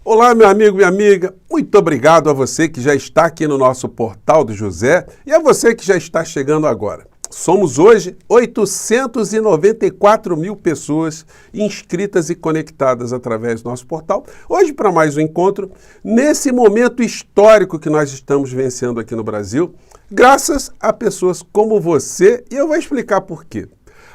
Olá, meu amigo, minha amiga, muito obrigado a você que já está aqui no nosso Portal do José e a você que já está chegando agora. Somos hoje 894 mil pessoas inscritas e conectadas através do nosso portal. Hoje para mais um encontro, nesse momento histórico que nós estamos vencendo aqui no Brasil, graças a pessoas como você, e eu vou explicar por quê.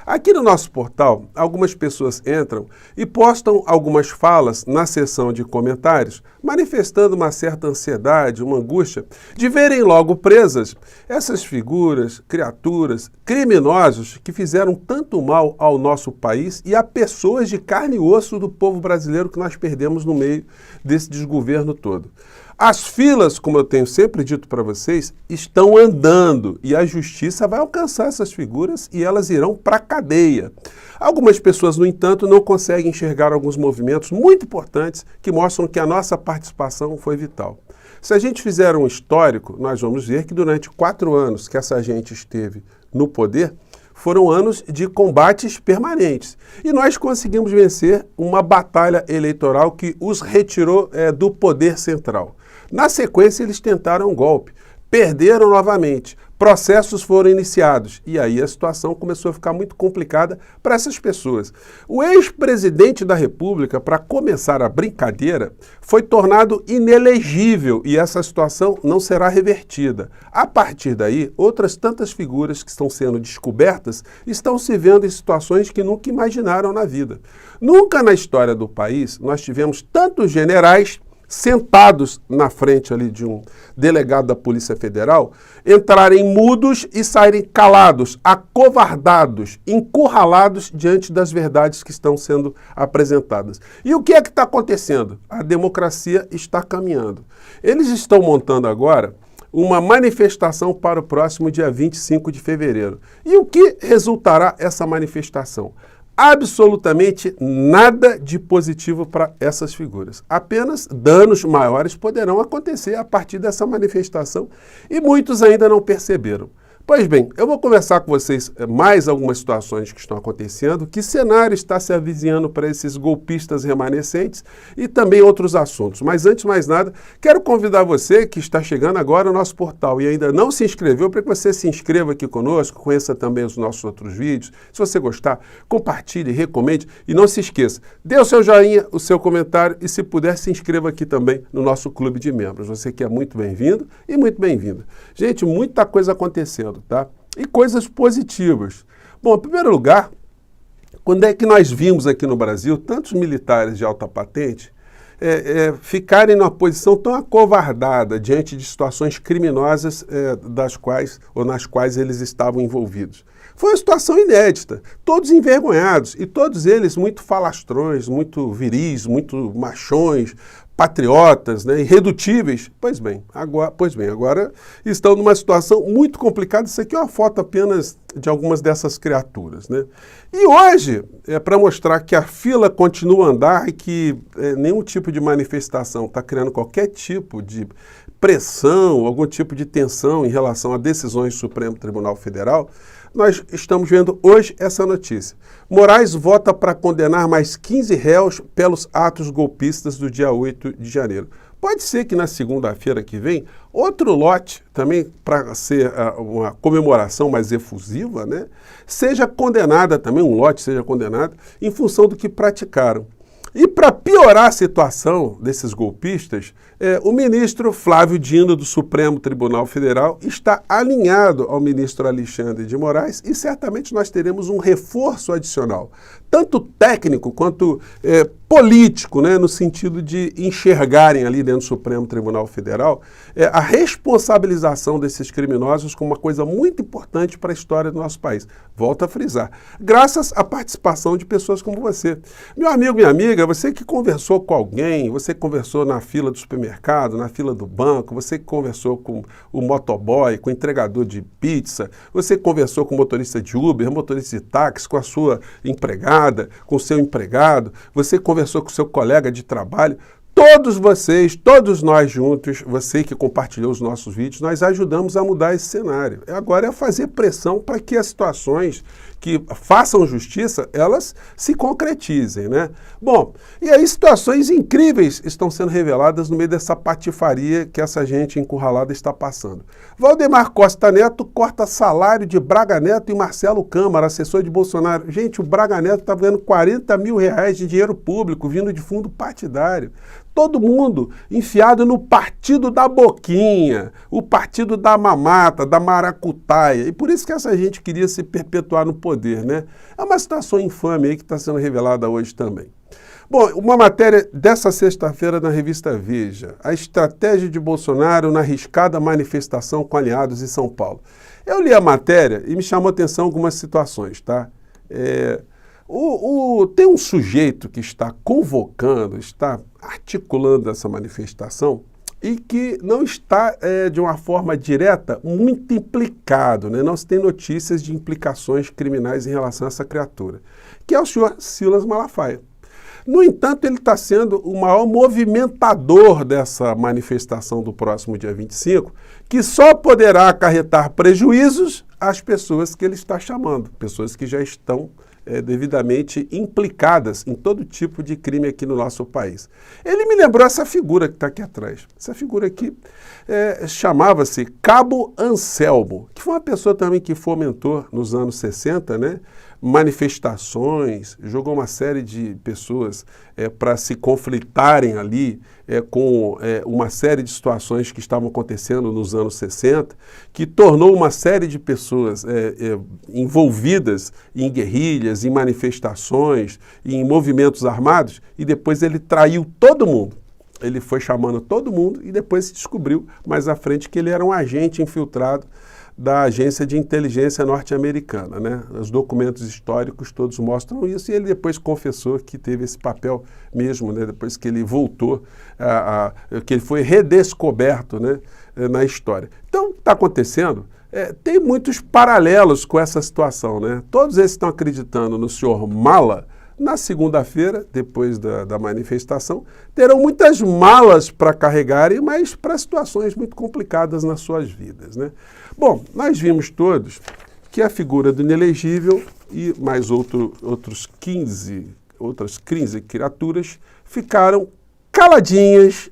Aqui no nosso portal, algumas pessoas entram e postam algumas falas na seção de comentários, manifestando uma certa ansiedade, uma angústia de verem logo presas essas figuras, criaturas, criminosos que fizeram tanto mal ao nosso país e a pessoas de carne e osso do povo brasileiro que nós perdemos no meio desse desgoverno todo. As filas, como eu tenho sempre dito para vocês, estão andando e a justiça vai alcançar essas figuras e elas irão para a cadeia. Algumas pessoas, no entanto, não conseguem enxergar alguns movimentos muito importantes que mostram que a nossa participação foi vital. Se a gente fizer um histórico, nós vamos ver que durante 4 anos que essa gente esteve no poder, foram anos de combates permanentes. E nós conseguimos vencer uma batalha eleitoral que os retirou do poder central. Na sequência, eles tentaram um golpe, perderam novamente, processos foram iniciados e aí a situação começou a ficar muito complicada para essas pessoas. O ex-presidente da República, para começar a brincadeira, foi tornado inelegível e essa situação não será revertida. A partir daí, outras tantas figuras que estão sendo descobertas estão se vendo em situações que nunca imaginaram na vida. Nunca na história do país nós tivemos tantos generais sentados na frente ali de um delegado da Polícia Federal, entrarem mudos e saírem calados, acovardados, encurralados diante das verdades que estão sendo apresentadas. E o que é que está acontecendo? A democracia está caminhando. Eles estão montando agora uma manifestação para o próximo dia 25 de fevereiro. E o que resultará essa manifestação? Absolutamente nada de positivo para essas figuras. Apenas danos maiores poderão acontecer a partir dessa manifestação e muitos ainda não perceberam. Pois bem, eu vou conversar com vocês mais algumas situações que estão acontecendo, que cenário está se avizinhando para esses golpistas remanescentes e também outros assuntos. Mas antes de mais nada, quero convidar você que está chegando agora ao nosso portal e ainda não se inscreveu, para que você se inscreva aqui conosco, conheça também os nossos outros vídeos. Se você gostar, compartilhe, recomende e não se esqueça, dê o seu joinha, o seu comentário e se puder, se inscreva aqui também no nosso clube de membros. Você que é muito bem-vindo e muito bem-vinda. Gente, muita coisa acontecendo. Tá? E coisas positivas. Bom, em primeiro lugar, quando é que nós vimos aqui no Brasil tantos militares de alta patente ficarem numa posição tão acovardada diante de situações criminosas nas quais eles estavam envolvidos? Foi uma situação inédita, todos envergonhados e todos eles muito falastrões, muito viris, muito machões, patriotas, né, irredutíveis. Pois bem, agora estão numa situação muito complicada. Isso aqui é uma foto apenas de algumas dessas criaturas, né? E hoje, para mostrar que a fila continua a andar e que nenhum tipo de manifestação está criando qualquer tipo de pressão, algum tipo de tensão em relação a decisões do Supremo Tribunal Federal, nós estamos vendo hoje essa notícia. Moraes vota para condenar mais 15 réus pelos atos golpistas do dia 8 de janeiro. Pode ser que na segunda-feira que vem, outro lote, também para ser uma comemoração mais efusiva, né, seja condenada também, um lote seja condenado, em função do que praticaram. E para piorar a situação desses golpistas, o ministro Flávio Dino, do Supremo Tribunal Federal, está alinhado ao ministro Alexandre de Moraes e certamente nós teremos um reforço adicional, tanto técnico quanto político, né, no sentido de enxergarem ali dentro do Supremo Tribunal Federal a responsabilização desses criminosos como uma coisa muito importante para a história do nosso país. Volto a frisar, graças à participação de pessoas como você. Meu amigo, minha amiga, você que conversou com alguém, você que conversou na fila do supermercado, na fila do banco, você que conversou com o motoboy, com o entregador de pizza, você que conversou com o motorista de Uber, motorista de táxi, com a sua empregada, com o seu empregado, você conversou com o seu colega de trabalho, todos vocês, todos nós juntos, você que compartilhou os nossos vídeos, nós ajudamos a mudar esse cenário. Agora é fazer pressão para que as situações que façam justiça, elas se concretizem, né? Bom, e aí situações incríveis estão sendo reveladas no meio dessa patifaria que essa gente encurralada está passando. Valdemar Costa Neto corta salário de Braga Neto e Marcelo Câmara, assessor de Bolsonaro. Gente, o Braga Neto está ganhando 40 mil reais de dinheiro público vindo de fundo partidário. Todo mundo enfiado no partido da boquinha, o partido da mamata, da maracutaia. E por isso que essa gente queria se perpetuar no poder, né? É uma situação infame aí que está sendo revelada hoje também. Bom, uma matéria dessa sexta-feira na revista Veja, a estratégia de Bolsonaro na arriscada manifestação com aliados em São Paulo. Eu li a matéria e me chamou a atenção algumas situações, tá? Tem um sujeito que está convocando, está articulando essa manifestação e que não está, de uma forma direta, muito implicado, né? Não se tem notícias de implicações criminais em relação a essa criatura, que é o senhor Silas Malafaia. No entanto, ele está sendo o maior movimentador dessa manifestação do próximo dia 25, que só poderá acarretar prejuízos às pessoas que ele está chamando, pessoas que já estão devidamente implicadas em todo tipo de crime aqui no nosso país. Ele me lembrou essa figura que está aqui atrás. Essa figura aqui chamava-se Cabo Anselmo, que foi uma pessoa também que fomentou nos anos 60, né, manifestações, jogou uma série de pessoas para se conflitarem ali com uma série de situações que estavam acontecendo nos anos 60, que tornou uma série de pessoas envolvidas em guerrilhas, em manifestações, em movimentos armados, e depois ele traiu todo mundo. Ele foi chamando todo mundo e depois se descobriu mais à frente que ele era um agente infiltrado da agência de inteligência norte-americana, né? Os documentos históricos todos mostram isso e ele depois confessou que teve esse papel mesmo, né? Depois que ele voltou, que ele foi redescoberto, né, na história. Então, o que está acontecendo? Tem muitos paralelos com essa situação, né? Todos eles estão acreditando no senhor Mala. Na segunda-feira, depois da manifestação, terão muitas malas para carregarem, mas para situações muito complicadas nas suas vidas, né? Bom, nós vimos todos que a figura do inelegível e mais outras 15 criaturas ficaram caladinhas,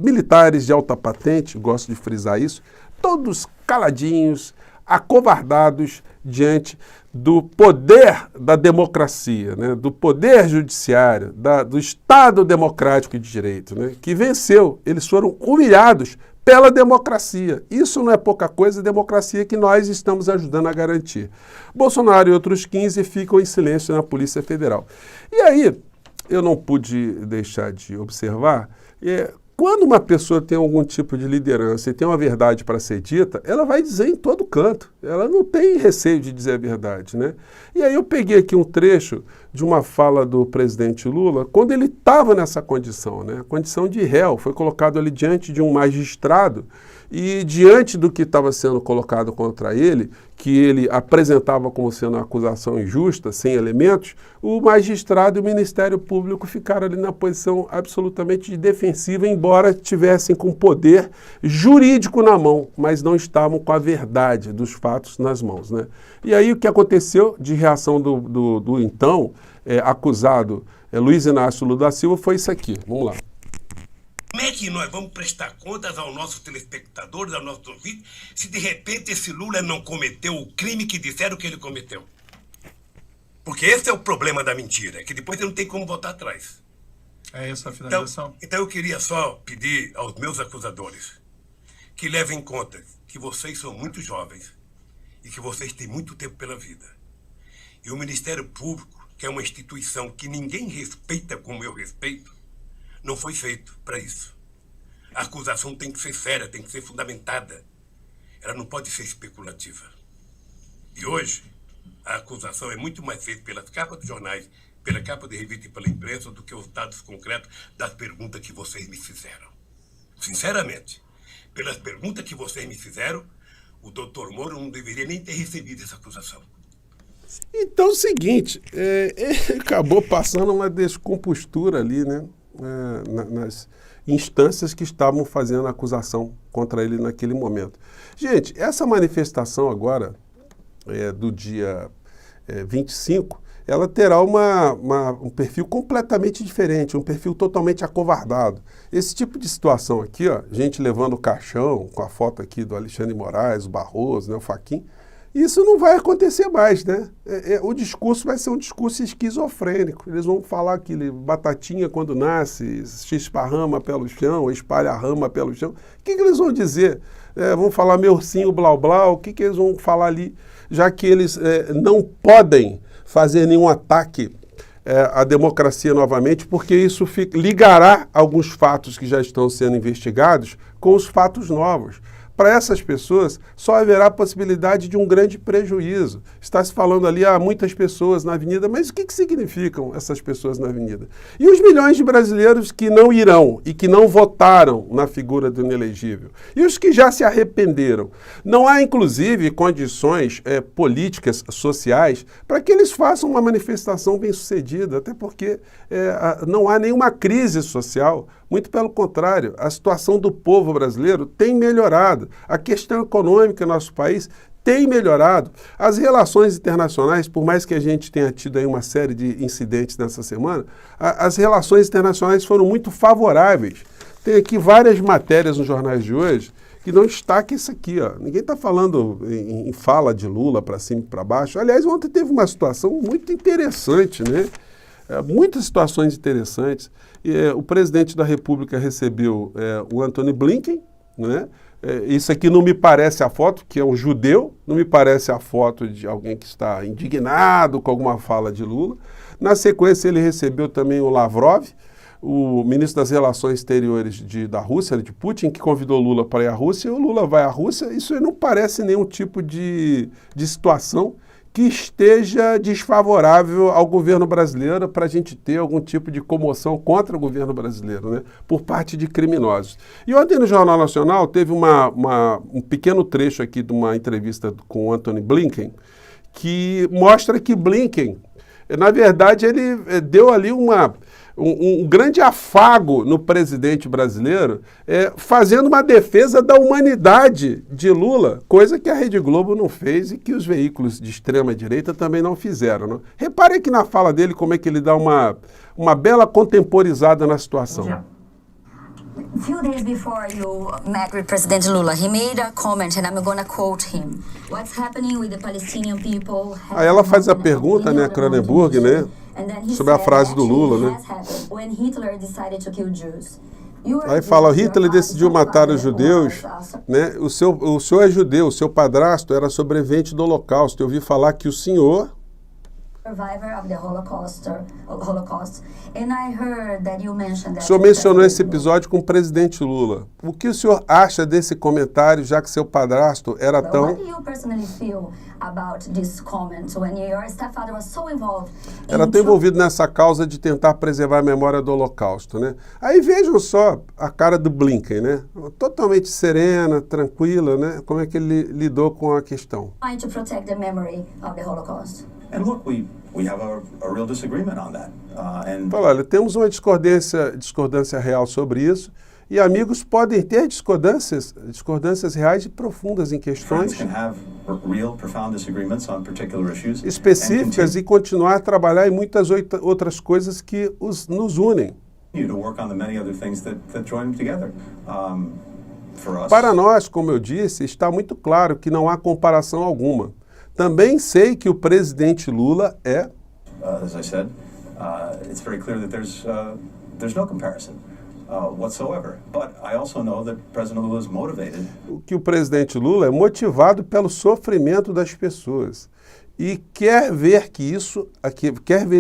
militares de alta patente, gosto de frisar isso, todos caladinhos, acovardados diante do poder da democracia, né, do poder judiciário, do Estado democrático de direito, né, que venceu. Eles foram humilhados pela democracia. Isso não é pouca coisa, a democracia que nós estamos ajudando a garantir. Bolsonaro e outros 15 ficam em silêncio na Polícia Federal. E aí, eu não pude deixar de observar, quando uma pessoa tem algum tipo de liderança e tem uma verdade para ser dita, ela vai dizer em todo canto. Ela não tem receio de dizer a verdade, né? E aí eu peguei aqui um trecho de uma fala do presidente Lula, quando ele estava nessa condição, né? A condição de réu, foi colocado ali diante de um magistrado e diante do que estava sendo colocado contra ele, que ele apresentava como sendo uma acusação injusta, sem elementos, o magistrado e o Ministério Público ficaram ali na posição absolutamente defensiva, embora tivessem com poder jurídico na mão, mas não estavam com a verdade dos fatos nas mãos, né? E aí o que aconteceu de reação do então acusado Luiz Inácio Lula da Silva foi isso aqui. Vamos lá. Como é que nós vamos prestar contas aos nossos telespectadores, aos nossos ouvintes, se de repente esse Lula não cometeu o crime que disseram que ele cometeu? Porque esse é o problema da mentira, que depois você não tem como voltar atrás. É essa a finalização? Então eu queria só pedir aos meus acusadores que levem em conta que vocês são muito jovens e que vocês têm muito tempo pela vida. E o Ministério Público, que é uma instituição que ninguém respeita como eu respeito, não foi feito para isso. A acusação tem que ser séria, tem que ser fundamentada. Ela não pode ser especulativa. E hoje, a acusação é muito mais feita pelas capas dos jornais, pela capa de revista e pela imprensa, do que os dados concretos das perguntas que vocês me fizeram. Sinceramente, pelas perguntas que vocês me fizeram, o doutor Moro não deveria nem ter recebido essa acusação. Então é o seguinte, ele acabou passando uma descompostura ali, né? Nas instâncias que estavam fazendo a acusação contra ele naquele momento. Gente, essa manifestação agora, do dia 25, ela terá um perfil completamente diferente, um perfil totalmente acovardado. Esse tipo de situação aqui, ó, gente levando o caixão, com a foto aqui do Alexandre de Moraes, o Barroso, né, o Fachin, isso não vai acontecer mais, né? O discurso vai ser um discurso esquizofrênico. Eles vão falar aquilo, batatinha quando nasce, se esparrama pelo chão, espalha a rama pelo chão. O que eles vão dizer? Vão falar meu ursinho blau blau, o que eles vão falar ali? Já que eles não podem fazer nenhum ataque à democracia novamente, porque isso ligará alguns fatos que já estão sendo investigados com os fatos novos. Para essas pessoas, só haverá a possibilidade de um grande prejuízo. Está se falando ali, há muitas pessoas na avenida, mas o que significam essas pessoas na avenida? E os milhões de brasileiros que não irão e que não votaram na figura do inelegível? E os que já se arrependeram? Não há, inclusive, condições políticas, sociais, para que eles façam uma manifestação bem-sucedida, até porque não há nenhuma crise social. Muito pelo contrário, a situação do povo brasileiro tem melhorado. A questão econômica no nosso país tem melhorado. As relações internacionais, por mais que a gente tenha tido aí uma série de incidentes nessa semana, as relações internacionais foram muito favoráveis. Tem aqui várias matérias nos jornais de hoje que não destacam isso aqui, ó. Ninguém está falando em fala de Lula para cima e para baixo. Aliás, ontem teve uma situação muito interessante, né? Muitas situações interessantes. O presidente da República recebeu o Antony Blinken, né? Isso aqui não me parece a foto, que é um judeu, não me parece a foto de alguém que está indignado com alguma fala de Lula. Na sequência, ele recebeu também o Lavrov, o ministro das Relações Exteriores da Rússia, de Putin, que convidou Lula para ir à Rússia, e o Lula vai à Rússia. Isso não parece nenhum tipo de situação que esteja desfavorável ao governo brasileiro para a gente ter algum tipo de comoção contra o governo brasileiro, né, por parte de criminosos. E ontem no Jornal Nacional teve um pequeno trecho aqui de uma entrevista com o Antony Blinken, que mostra que Blinken, na verdade, ele deu ali um grande afago no presidente brasileiro, fazendo uma defesa da humanidade de Lula, coisa que a Rede Globo não fez e que os veículos de extrema-direita também não fizeram. Não? Repare aqui na fala dele como é que ele dá uma bela contemporizada na situação. A few days before you met with President Lula, he made a comment, and I'm going to quote him. What's happening with the Palestinian people? Aí ela faz a pergunta, né, a Cronenberg, né, sobre a frase do Lula, né? Aí fala, Hitler decidiu matar os judeus, né? O senhor é judeu, o seu padrasto era sobrevivente do Holocausto. Eu ouvi falar que o senhor... O senhor mencionou esse episódio com o presidente Lula. O que o senhor acha desse comentário, já que seu padrasto era tão... Era tão envolvido nessa causa de tentar preservar a memória do Holocausto, né? Aí vejam só a cara do Blinken, né? Totalmente serena, tranquila, né? Como é que ele lidou com a questão. And look, we have a real disagreement on that. Fala, olha, temos uma discordância real sobre isso, e amigos podem ter discordâncias reais e profundas em questões específicas e continuar a trabalhar em muitas outras coisas que nos unem. Para nós, como eu disse, está muito claro que não há comparação alguma. Também sei que o presidente Lula é... As I said, it's very clear that there's no comparison whatsoever. But I also know that President Lula is motivated. Que o presidente Lula é motivado pelo sofrimento das pessoas e quer ver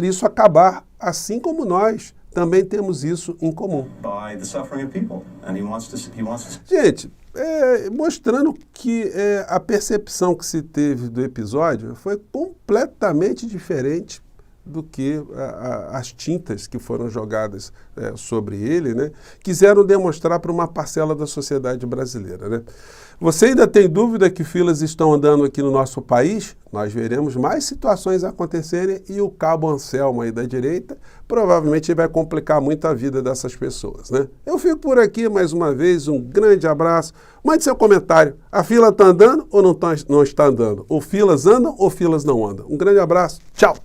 isso acabar, assim como nós também temos isso em comum. By the suffering of people, and he wants to. Gente, mostrando que a percepção que se teve do episódio foi completamente diferente do que as tintas que foram jogadas sobre ele, né? Quiseram demonstrar para uma parcela da sociedade brasileira, né? Você ainda tem dúvida que filas estão andando aqui no nosso país? Nós veremos mais situações acontecerem e o cabo Anselmo aí da direita provavelmente vai complicar muito a vida dessas pessoas, né? Eu fico por aqui mais uma vez, um grande abraço. Mande seu comentário. A fila está andando ou não está andando? Ou filas andam ou filas não andam? Um grande abraço. Tchau!